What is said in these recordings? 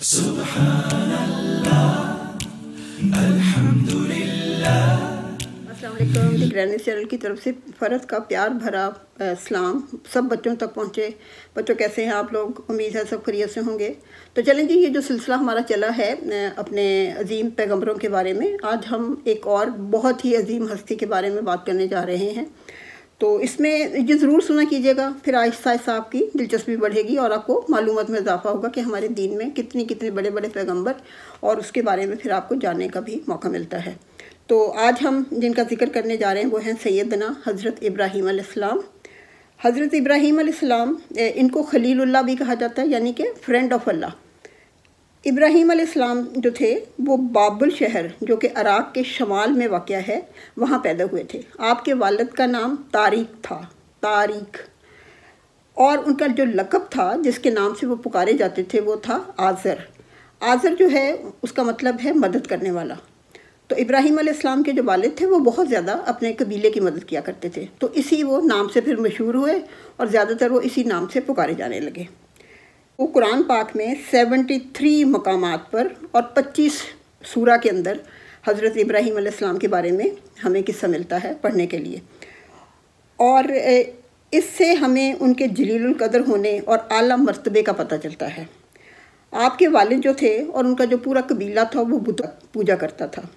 अस्सलामुअलैकुम। The grand channel की तरफ से फ़रद का प्यार भरा सलाम सब बच्चों तक पहुँचे। बच्चों कैसे हैं आप लोग? उम्मीद है सब खैरियत से होंगे। तो चलें जी, ये जो सिलसिला हमारा चला है अपने अजीम पैगंबरों के बारे में, आज हम एक और बहुत ही अजीम हस्ती के बारे में बात करने जा रहे हैं। तो इसमें ये ज़रूर सुना कीजिएगा, फिर आहिस्ता आहिस्ता आपकी दिलचस्पी बढ़ेगी और आपको मालूमात में इजाफा होगा कि हमारे दीन में कितने कितने बड़े बड़े पैगंबर और उसके बारे में फिर आपको जानने का भी मौका मिलता है। तो आज हम जिनका जिक्र करने जा रहे हैं वो हैं सैयदना हज़रत इब्राहीम अलैहिस्सलाम। हज़रत इब्राहीम अलैहिस्सलाम, इनको खलीलुल्लाह भी कहा जाता है, यानी कि फ्रेंड ऑफ अल्लाह। इब्राहीम अलैहिस्सलाम जो थे वो बाबुल शहर, जो कि इराक़ के शमाल में वाक़या है, वहाँ पैदा हुए थे। आपके वालिद का नाम तारिक था, तारिक, और उनका जो लक़ब था जिसके नाम से वो पुकारे जाते थे वो था आज़र। आज़र जो है उसका मतलब है मदद करने वाला। तो इब्राहीम अलैहिस्सलाम के जो वालिद थे वो बहुत ज़्यादा अपने कबीले की मदद किया करते थे, तो इसी वो नाम से फिर मशहूर हुए और ज़्यादातर वो इसी नाम से पुकारे जाने लगे। वो कुरान पाक में 73 मकामात पर और 25 सूरा के अंदर हज़रत इब्राहीम अलैहिस्सलाम के बारे में हमें किस्सा मिलता है पढ़ने के लिए, और इससे हमें उनके जलीलुल कदर होने और आला मर्तबे का पता चलता है। आपके वालिद जो थे और उनका जो पूरा कबीला था वो बुत पूजा करता था,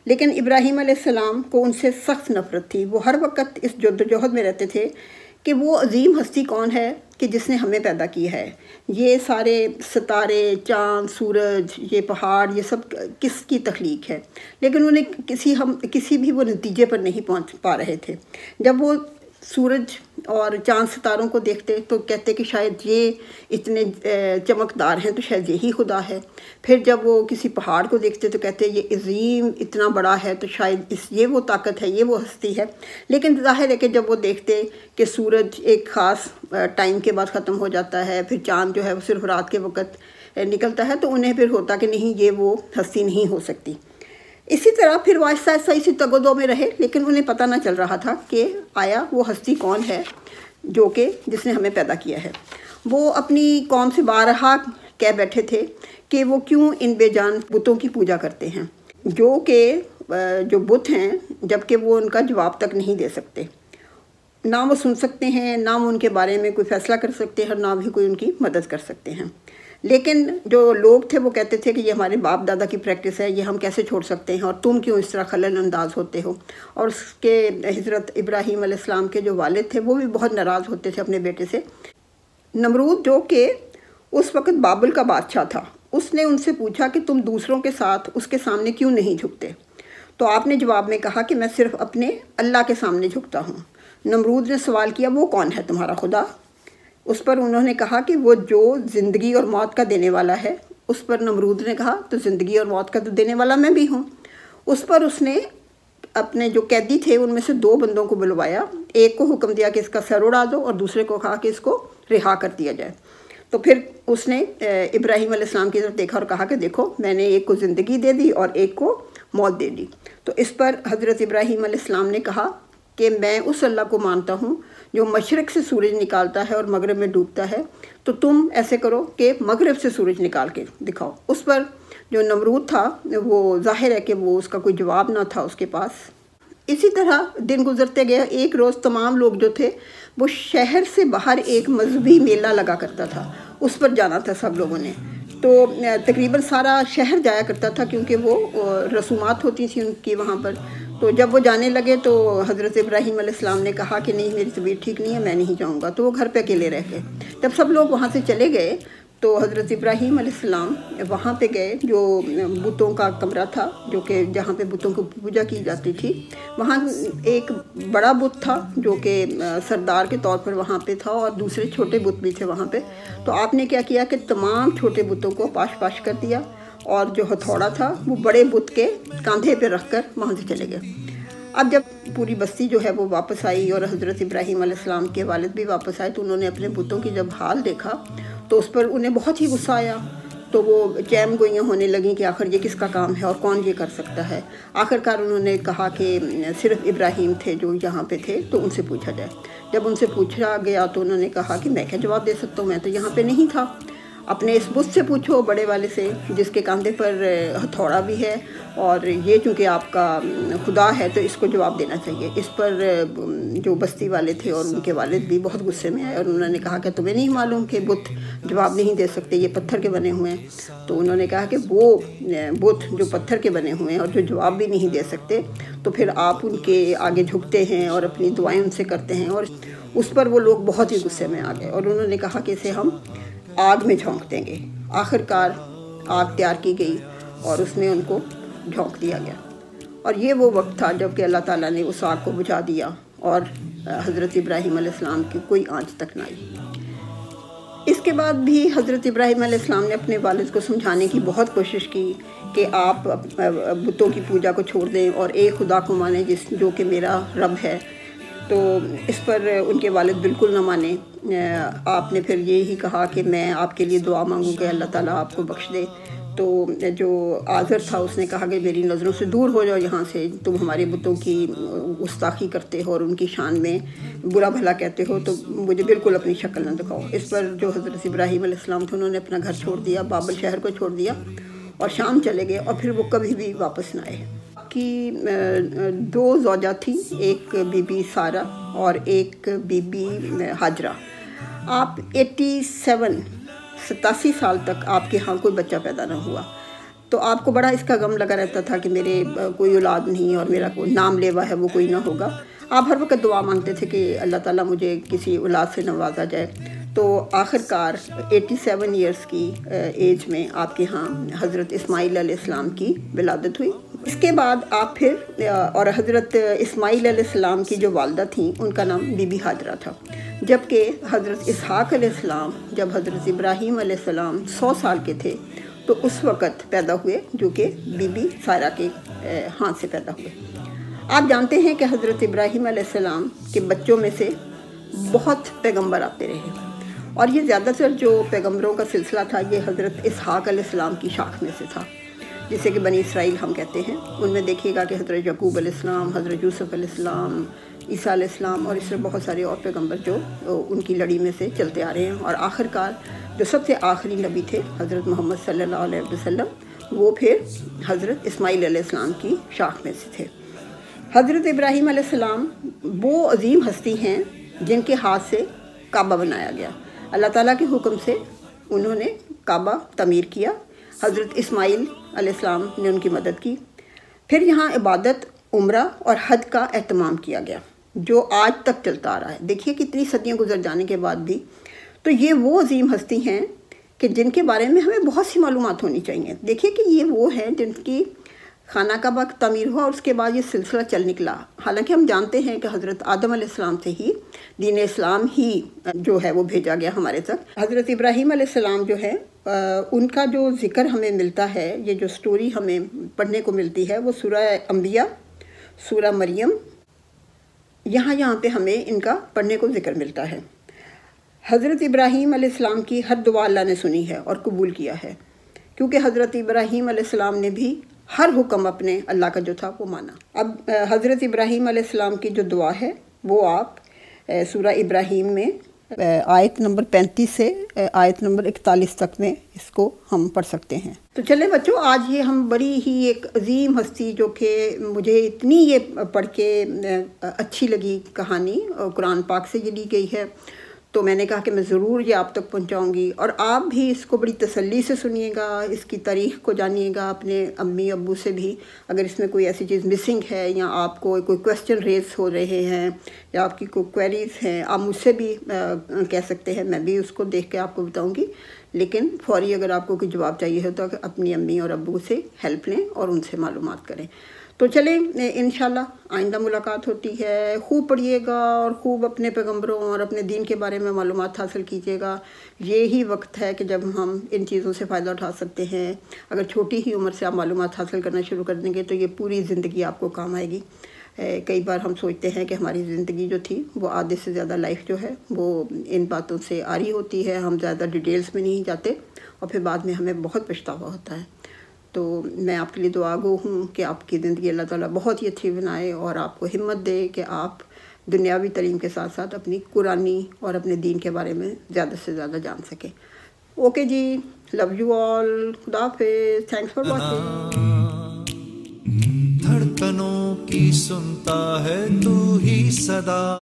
लेकिन इब्राहीम अलैहिस्सलाम को उनसे सख्त नफ़रत थी। वो हर वक्त इस जद्दोजहद में रहते थे कि वो अजीम हस्ती कौन है कि जिसने हमें पैदा किया है। ये सारे सितारे, चाँद, सूरज, ये पहाड़, ये सब किसकी तख्लीक है, लेकिन उन्हें किसी भी वो नतीजे पर नहीं पहुंच पा रहे थे। जब वो सूरज और चाँद सितारों को देखते तो कहते कि शायद ये इतने चमकदार हैं तो शायद यही खुदा है। फिर जब वो किसी पहाड़ को देखते तो कहते ये अजीम इतना बड़ा है तो शायद ये वो ताकत है, ये वो हस्ती है। लेकिन जाहिर है कि जब वो देखते कि सूरज एक ख़ास टाइम के बाद ख़त्म हो जाता है, फिर चाँद जो है वो सिर्फ रात के वक़्त निकलता है, तो उन्हें फिर होता कि नहीं, ये वो हस्ती नहीं हो सकती। इसी तरह फिर वो आहिस्ता आहिस्ता इसी तगोदो में रहे, लेकिन उन्हें पता ना चल रहा था कि आया वो हस्ती कौन है जो कि जिसने हमें पैदा किया है। वो अपनी कौम से बारहा कह बैठे थे कि वो क्यों इन बेजान बुतों की पूजा करते हैं, जो बुत हैं, जबकि वो उनका जवाब तक नहीं दे सकते। ना वो सुन सकते हैं, ना वो उनके बारे में कोई फ़ैसला कर सकते हैं, ना भी कोई उनकी मदद कर सकते हैं। लेकिन जो लोग थे वो कहते थे कि ये हमारे बाप दादा की प्रैक्टिस है, ये हम कैसे छोड़ सकते हैं, और तुम क्यों इस तरह खलल अंदाज होते हो। और उसके हज़रत इब्राहीम अलैहिस्सलाम के जो वालिद थे वो भी बहुत नाराज़ होते थे अपने बेटे से। नमरूद, जो कि उस वक़्त बाबुल का बादशाह था, उसने उनसे पूछा कि तुम दूसरों के साथ उसके सामने क्यों नहीं झुकते। तो आपने जवाब में कहा कि मैं सिर्फ़ अपने अल्लाह के सामने झुकता हूँ। नमरूद ने सवाल किया, वो कौन है तुम्हारा खुदा? उस पर उन्होंने कहा कि वो जो ज़िंदगी और मौत का देने वाला है। उस पर नमरूद ने कहा, तो ज़िंदगी और मौत का तो देने वाला मैं भी हूँ। उस पर उसने अपने जो कैदी थे उनमें से 2 बंदों को बुलवाया, एक को हुक्म दिया कि इसका सर उड़ा दो और दूसरे को कहा कि इसको रिहा कर दिया जाए। तो फिर उसने इब्राहीम अलैहिस्सलाम की तरफ देखा और कहा कि देखो, मैंने एक को ज़िंदगी दे दी और एक को मौत दे दी। तो इस पर हज़रत इब्राहीम अलैहिस्सलाम ने कहा कि मैं उस अल्लाह को मानता हूँ जो मशरक़ से सूरज निकालता है और मगरब में डूबता है, तो तुम ऐसे करो कि मगरब से सूरज निकाल के दिखाओ। उस पर जो नमरूद था वो ज़ाहिर है कि वो उसका कोई जवाब ना था उसके पास। इसी तरह दिन गुजरते गए। एक रोज़ तमाम लोग जो थे वो शहर से बाहर एक मजहबी मेला लगा करता था, उस पर जाना था सब लोगों ने। तो तकरीबन सारा शहर जाया करता था क्योंकि वो रसूमात होती थी उनकी वहाँ पर। तो जब वो जाने लगे तो हज़रत इब्राहीम अलैहिस्सलाम ने कहा कि नहीं, मेरी तबीयत ठीक नहीं है, मैं नहीं जाऊँगा। तो वो घर पे अकेले रह गए। जब सब लोग वहाँ से चले गए तो हज़रत इब्राहीम अलैहिस्सलाम वहाँ पे गए, जो बुतों का कमरा था, जो कि जहाँ पे बुतों की पूजा की जाती थी। वहाँ एक बड़ा बुत था जो कि सरदार के तौर पर वहाँ पे था, और दूसरे छोटे बुत भी थे वहाँ पे। तो आपने क्या किया कि तमाम छोटे बुतों को पाश पाश कर दिया, और जो हथौड़ा था वो बड़े बुत के कंधे पे रख कर वहाँ से चले गए। अब जब पूरी बस्ती जो है वो वापस आई और हज़रत इब्राहीम अलैहिस्सलाम के वालिद भी वापस आए, तो उन्होंने अपने बुतों की जब हाल देखा तो उस पर उन्हें बहुत ही गुस्सा आया। तो वो चैम गोइयाँ होने लगीं कि आखिर ये किसका काम है और कौन ये कर सकता है। आखिरकार उन्होंने कहा कि सिर्फ इब्राहीम थे जो यहाँ पे थे, तो उनसे पूछा जाए। जब उनसे पूछा गया तो उन्होंने कहा कि मैं क्या जवाब दे सकता हूँ, मैं तो यहाँ पे नहीं था। اپنے اس بت سے پوچھو، بڑے والے سے، جس کے کاندھے پر ہتھوڑا بھی ہے، اور یہ چونکہ آپ کا خدا ہے تو اس کو جواب دینا چاہیے۔ اس پر جو بستی والے تھے اور ان کے والد بھی بہت غصے میں آئے، اور انہوں نے کہا کہ تمہیں نہیں معلوم کہ بت جواب نہیں دے سکتے، یہ پتھر کے بنے ہوئے ہیں؟ تو انہوں نے کہا کہ وہ بت جو پتھر کے بنے ہوئے ہیں اور جو جواب بھی نہیں دے سکتے، تو پھر آپ ان کے آگے جھکتے ہیں اور اپنی دعائیں ان سے کرتے ہیں۔ اور اس پر وہ لوگ بہت ہی غصے میں آ گئے، اور انہوں نے کہا کہ اسے ہم آگ میں جھونک دیں گے۔ آخر کار آگ تیار کی گئی اور اس میں ان کو جھونک دیا گیا، اور یہ وہ وقت تھا جب کہ اللہ تعالیٰ نے اس آگ کو بجھا دیا، اور حضرت ابراہیم علیہ السلام کی کوئی آنچ تک نہ آئی۔ اس کے بعد بھی حضرت ابراہیم علیہ السلام نے اپنے والد کو سمجھانے کی بہت کوشش کی کہ آپ بتوں کی پوجا کو چھوڑ دیں اور ایک خدا کو مانیں جو کہ میرا رب ہے۔ تو اس پر ان کے والد بالکل نہ مانے۔ آپ نے پھر یہی کہا کہ میں آپ کے لیے دعا مانگوں کہ اللہ تعالیٰ آپ کو بخش دے۔ تو جو آزر تھا اس نے کہا کہ میری نظروں سے دور ہو جاؤ یہاں سے، تم ہمارے بتوں کی گستاخی کرتے ہو اور ان کی شان میں برا بھلا کہتے ہو، تو مجھے بالکل اپنی شکل نہ دکھاؤ۔ اس پر جو حضرت ابراہیم علیہ السلام تھے انہوں نے اپنا گھر چھوڑ دیا، بابل شہر کو چھوڑ دیا، اور شام چلے گئے، اور پھر وہ کبھی بھی واپس نہ آئے۔ کی دو زوجہ تھیں، ایک بی بی سارہ اور ایک بی بی ہاجرہ۔ آپ 87 سال تک آپ کے ہاں کوئی بچہ پیدا نہ ہوا، تو آپ کو بڑا اس کا غم لگا رہتا تھا کہ میرے کوئی اولاد نہیں اور میرا کوئی نام لیوا ہے وہ کوئی نہ ہوگا۔ آپ ہر وقت دعا مانگتے تھے کہ اللہ تعالیٰ مجھے کسی اولاد سے نوازا جائے۔ تو آخر کار 87 ایئرس کی ایج میں آپ کے ہاں حضرت اسماعیل علیہ السلام کی ولادت ہوئی۔ اس کے بعد آپ پھر اور حضرت اسماعیل علیہ السلام کی جو والدہ تھیں ان کا نام بی بی ہاجرہ تھا، جبکہ حضرت اسحاق علیہ السلام جب حضرت ابراہیم علیہ السلام 100 سال کے تھے تو اس وقت پیدا ہوئے، جو کہ بی بی سارہ کے ہاتھ سے پیدا ہوئے۔ آپ جانتے ہیں کہ حضرت ابراہیم علیہ السلام کے بچوں میں سے بہت پیغمبر آتے رہے، اور یہ زیادہ تر جو پیغمبروں کا سلسلہ تھا یہ حضرت اسحاق علیہ السلام کی شاخ میں سے تھا، جسے کہ بنی اسرائیل ہم کہتے ہیں۔ ان میں دیکھیے گا کہ حضرت یعقوب علیہ السلام، حضرت یوسف علیہ السلام، عیسیٰ علیہ السلام، اور اس طرح بہت سارے اور پیغمبر جو ان کی لڑی میں سے چلتے آ رہے ہیں۔ اور آخر کار جو سب سے آخری نبی تھے حضرت محمد صلی اللہ علیہ وسلم، وہ پھر حضرت اسماعیل علیہ السلام کی شاخ میں سے تھے۔ حضرت ابراہیم علیہ السلام وہ عظیم ہستی ہیں جن کے ہاتھ سے کعبہ بنایا گیا۔ اللہ تعالیٰ کے حکم سے انہوں نے کعبہ تعمیر کیا، حضرت اسماعیل علیہ السلام نے ان کی مدد کی۔ پھر یہاں عبادت، عمرہ اور حج کا اہتمام کیا گیا، جو آج تک چلتا آ رہا ہے۔ دیکھیے کتنی صدیاں گزر جانے کے بعد بھی، تو یہ وہ عظیم ہستی ہیں کہ جن کے بارے میں ہمیں بہت سی معلومات ہونی چاہیے۔ دیکھیے کہ یہ وہ ہیں جن کی خانہ کعبہ تعمیر ہوا اور اس کے بعد یہ سلسلہ چل نکلا۔ حالانکہ ہم جانتے ہیں کہ حضرت آدم علیہ السلام سے ہی دین اسلام ہی جو ہے وہ بھیجا گیا ہمارے تک۔ حضرت ابراہیم علیہ السلام جو ہے ان کا جو ذکر ہمیں ملتا ہے، یہ جو سٹوری ہمیں پڑھنے کو ملتی ہے، وہ سورہ انبیاء، سورہ مریم، یہاں پہ ہمیں ان کا پڑھنے کو ذکر ملتا ہے۔ حضرت ابراہیم علیہ السلام کی ہر دعا اللہ نے سنی ہے اور قبول کیا ہے، کیونکہ حضرت ابراہیم علیہ السلام نے بھی ہر حکم اپنے اللہ کا جو تھا وہ مانا۔ اب حضرت ابراہیم علیہ السلام کی جو دعا ہے وہ آپ سورہ ابراہیم میں آیت نمبر 35 سے آیت نمبر 41 تک میں اس کو ہم پڑھ سکتے ہیں۔ تو چلیں بچوں، آج یہ ہم بڑی ہی ایک عظیم ہستی، جو کہ مجھے اتنی یہ پڑھ کے اچھی لگی کہانی، قرآن پاک سے یہ لی گئی ہے، تو میں نے کہا کہ میں ضرور یہ آپ تک پہنچاؤں گی، اور آپ بھی اس کو بڑی تسلی سے سنیے گا، اس کی تاریخ کو جانیے گا اپنے امی ابو سے بھی، اگر اس میں کوئی ایسی چیز مسنگ ہے یا آپ کو کوئی کویسچن ریز ہو رہے ہیں یا آپ کی کوئی کوئریز ہیں، آپ مجھ سے بھی کہہ سکتے ہیں، میں بھی اس کو دیکھ کے آپ کو بتاؤں گی۔ لیکن فوری اگر آپ کو کوئی جواب چاہیے ہو تو اپنی امی اور ابو سے ہیلپ لیں اور ان سے معلومات کریں۔ تو چلیں انشاءاللہ آئندہ ملاقات ہوتی ہے۔ خوب پڑھیے گا اور خوب اپنے پیغمبروں اور اپنے دین کے بارے میں معلومات حاصل کیجیے گا۔ یہی وقت ہے کہ جب ہم ان چیزوں سے فائدہ اٹھا سکتے ہیں۔ اگر چھوٹی ہی عمر سے آپ معلومات حاصل کرنا شروع کر دیں گے تو یہ پوری زندگی آپ کو کام آئے گی۔ کئی بار ہم سوچتے ہیں کہ ہماری زندگی جو تھی وہ آدھے سے زیادہ لائف جو ہے وہ ان باتوں سے آری ہوتی ہے، ہم زیادہ ڈیٹیلز میں نہیں جاتے اور پھر بعد میں ہمیں بہت پچھتاوا ہوتا ہے۔ تو میں آپ کے لیے دعا گو ہوں کہ آپ کی زندگی اللہ تعالیٰ بہت ہی اچھی بنائے اور آپ کو ہمت دے کہ آپ دنیاوی تعلیم کے ساتھ ساتھ اپنی قرآنی اور اپنے دین کے بارے میں زیادہ سے زیادہ جان سکیں۔ Okay G, love you all, خدا حافظ، تھینکس فار واچنگ. دھڑکنوں کی سنتا ہے تو ہی صدا.